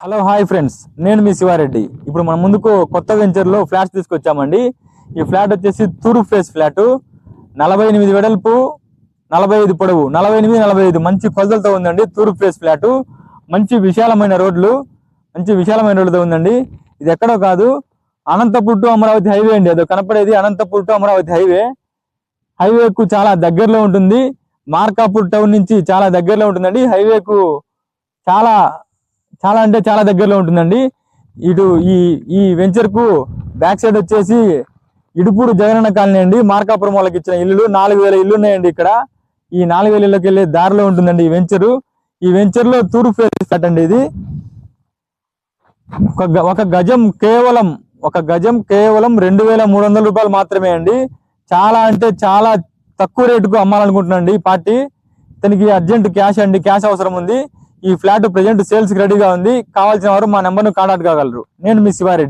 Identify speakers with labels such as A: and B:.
A: Hello hi friends, నేను మీ శివారెడ్డి. ఇప్పుడు మన ముందుకు కొత్త వెంచర్లో ఫ్లాట్స్ తీసుకొచ్చామండి. ఈ ఫ్లాట్ వచ్చేసి తూర్పు ఫేస్ ఫ్లాట్, 48 వెడల్పు, 45 పొడవు, 48-45 మంచి కొలతలతో ఉందండి. తూర్పు ఫేస్ ఫ్లాట్, మంచి విశాలమైన రోడ్లతో ఉందండి. ఇది ఎక్కడో కాదు, అనంతపూర్ టు అమరావతి హైవే అండి. అదో కనపడేది అనంతపూర్ టు అమరావతి హైవేకు చాలా దగ్గరలో ఉంటుంది. మార్కాపూర్ టౌన్ నుంచి చాలా దగ్గరలో ఉంటుందండి. హైవేకు చాలా అంటే చాలా దగ్గరలో ఉంటుందండి. ఇటు ఈ వెంచర్ కు బ్యాక్ సైడ్ వచ్చేసి ఇడుపూరు జగనన్న కాలనీ అండి. మార్కాపురం వాళ్ళకి ఇచ్చిన ఇల్లు 4000 ఇల్లు ఉన్నాయండి ఇక్కడ. ఈ 4000 ఇళ్ళకి వెళ్ళే దారిలో ఉంటుందండి ఈ వెంచర్ లో తూర్పు ఫేస్ ఫ్లాట్ అండి. ఇది ఒక గజం కేవలం 2300 రూపాయలు మాత్రమే అండి. చాలా అంటే చాలా తక్కువ రేటుకు అమ్మాలనుకుంటున్నాండి ఈ పార్టీ. ఇతనికి అర్జెంట్ క్యాష్ అవసరం ఉంది. ఈ ఫ్లాట్ ప్రెజెంట్ సేల్స్ రెడీగా ఉంది. కావాల్సిన వారు మా నెంబర్ను కాంటాక్ట్ కాగలరు. నేను మీ శివారెడ్డి.